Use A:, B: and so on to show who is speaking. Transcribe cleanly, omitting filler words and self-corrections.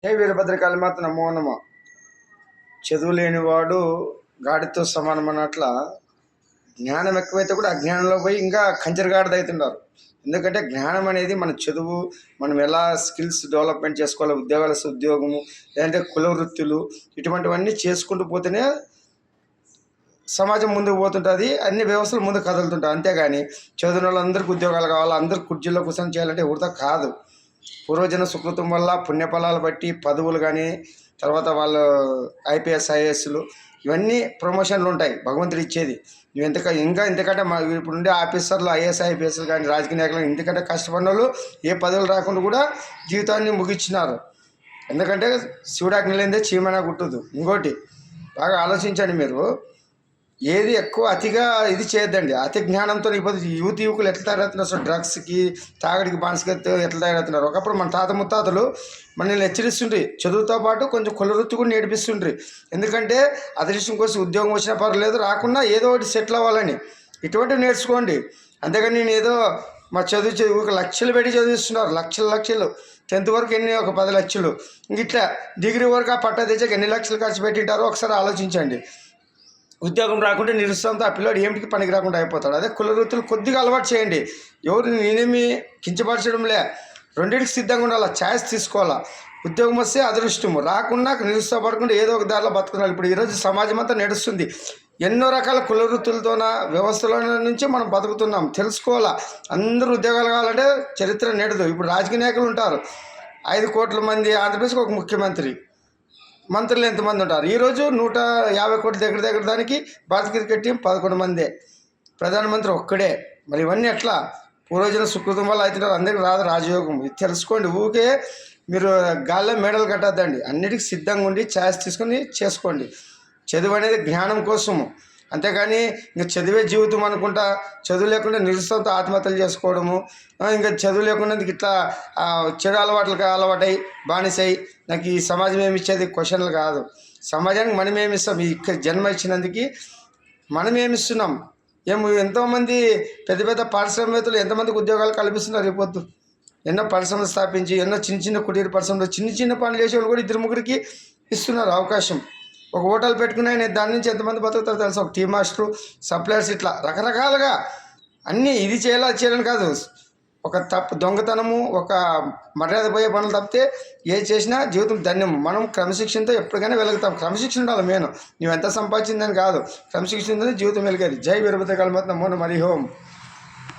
A: హే వీరభద్రకాళిమాత నమో నమ. చదువు లేనివాడు గాడితో సమానం అన్నట్ల జ్ఞానం ఎక్కువైతే కూడా అజ్ఞానంలో పోయి ఇంకా కంచెరగాడిద అవుతున్నారు. ఎందుకంటే జ్ఞానం అనేది మన చదువు, మనం ఎలా స్కిల్స్ డెవలప్మెంట్ చేసుకోవాలి, ఉద్యోగము, లేదంటే కుల వృత్తులు, ఇటువంటివన్నీ చేసుకుంటూ పోతేనే సమాజం ముందుకు పోతుంటుంది, అన్ని వ్యవస్థలు ముందుకు కదులుతుంటాయి. అంతేగాని చదివిన వాళ్ళందరికీ ఉద్యోగాలు కావాలి, అందరు కుర్చీలో కూర్చొని చేయాలంటే వృధా కాదు. పూర్వజన సుకృతం వల్ల పుణ్యఫలాలు బట్టి పదవులు కానీ, తర్వాత వాళ్ళు ఐపీఎస్ ఐఏఎస్లు ఇవన్నీ ప్రమోషన్లు ఉంటాయి భగవంతుడు ఇచ్చేది. నువ్వు ఇంకా ఇంతకంటే ఇప్పుడు ఉండే ఆఫీసర్లు ఐఏఎస్ ఐపీఎస్లు కానీ రాజకీయ నాయకులు ఇంతకంటే కష్టపడిన వాళ్ళు ఏ పదవులు రాకుండా కూడా జీవితాన్ని ముగించినారు. ఎందుకంటే శివుడాజ్ఞ లేనిదే చీమనా గుట్టదు. ఇంకోటి బాగా ఆలోచించండి మీరు, ఏది ఎక్కువ అతిగా ఇది చేయొద్దండి. అతి జ్ఞానంతో ఇప్పుడు యువకులు ఎట్లా తయారవుతున్నారు, అసలు డ్రగ్స్కి, తాగడికి, బానిసకి ఎట్లా తయారవుతున్నారు. ఒకప్పుడు మన తాత ముత్తాతలు మనల్ని హెచ్చరిస్తుండ్రి, చదువుతో పాటు కొంచెం కుల వృత్తి కూడా నేర్పిస్తుండ్రి. ఎందుకంటే అదృష్టం కోసం ఉద్యోగం వచ్చినా పర్వాలేదు, రాకుండా ఏదో ఒకటి సెటిల్ అవ్వాలని. ఇటువంటివి నేర్చుకోండి. అంతేగాని నేను ఏదో మా చదువు లక్షలు పెట్టి చదివిస్తున్నారు, లక్షలు 10th వరకు ఒక 10 లక్షలు, ఇట్లా డిగ్రీ వరకు ఆ పట్టా తెచ్చాక ఎన్ని లక్షలు ఖర్చు పెట్టింటారో ఒకసారి ఆలోచించండి. ఉద్యోగం రాకుంటే నిరుత్సాహంతో ఆ పిల్లాడు ఏమిటికి పనికి రాకుండా అయిపోతాడు. అదే కుల వృత్తులు కొద్దిగా అలవాటు చేయండి. ఎవరు నేనేమి కించపరచడంలే, రెండింటికి సిద్ధంగా ఉండాలి, ఛాయిస్ తీసుకోవాలా. ఉద్యోగం వస్తే అదృష్టము, రాకుండా నిరుత్సాహపడకుండా ఏదో ఒక దారిలో బతుకున్నాడు. ఇప్పుడు ఈరోజు సమాజం అంతా నడుస్తుంది ఎన్నో రకాల కుల వృత్తులతోన, వ్యవస్థల నుంచి మనం బతుకుతున్నాం. తెలుసుకోవాలా. అందరూ ఉద్యోగాలు కావాలంటే చరిత్ర నెడదు. ఇప్పుడు రాజకీయ నాయకులు ఉంటారు, 5 కోట్ల మంది, ఆంధ్రప్రదేశ్కి ఒక ముఖ్యమంత్రి, మంత్రులు ఎంతమంది ఉంటారు. ఈరోజు 150 కోట్ల దగ్గర దానికి భారత క్రికెట్ టీం 11 మందే, ప్రధానమంత్రి ఒక్కడే. మరి ఇవన్నీ ఎట్లా? పూర్వజన సుకృతం వల్ల అవుతున్నారు. అందరికీ రాదు రాజయోగం. ఇది తెలుసుకోండి. ఊకే మీరు గాల్లో మేడలు కట్టద్దండి. అన్నిటికీ సిద్ధంగా ఉండి ఛాయిస్ తీసుకొని చేసుకోండి. చదువు అనేది జ్ఞానం కోసము, అంతేగాని ఇంకా చదివే జీవితం అనుకుంటా చదువు లేకుండా నిరుత్సాహంతో ఆత్మహత్యలు చేసుకోవడము, ఇంకా చదువు లేకుండా ఇట్లా చెడు అలవాట్లకు అలవాటై బానిసై నాకు ఈ సమాజం ఏమి ఇచ్చేది క్వశ్చన్లు కాదు. సమాజానికి మనం ఏమిస్తాం? ఈ జన్మ ఇచ్చినందుకు మనం ఏమిస్తున్నాం? ఎంతోమంది పెద్ద పెద్ద పారిశ్రామికవేత్తలు ఎంతమందికి ఉద్యోగాలు కల్పిస్తున్నారు. రేపొద్దు ఎన్నో పరిశ్రమలు స్థాపించి, ఎన్నో చిన్న కుటీర పరిశ్రమలు, చిన్న పనులు చేసేవాళ్ళు కూడా 2-3కి ఇస్తున్నారు అవకాశం. ఒక హోటల్ పెట్టుకున్నా నేను దాని నుంచి ఎంతమంది బతుకుతారో తెలుసు. ఒక టీ మాస్టరు, సప్లయర్స్, ఇట్లా రకరకాలుగా అన్నీ ఇది చేయాలని కాదు. ఒక దొంగతనము, ఒక మర్యాద పోయే పనులు తప్పితే ఏది చేసినా జీవితం ధన్యం. మనం క్రమశిక్షణతో ఎప్పటికైనా వెలుగుతాం. క్రమశిక్షణ ఉండాలి మెయిన్. నువ్వు ఎంత సంపాదించిందని కాదు, క్రమశిక్షణ జీవితం వెలిగేది. జై వీరభద్రకాళిమాత నమో నమః. హరి ఓం.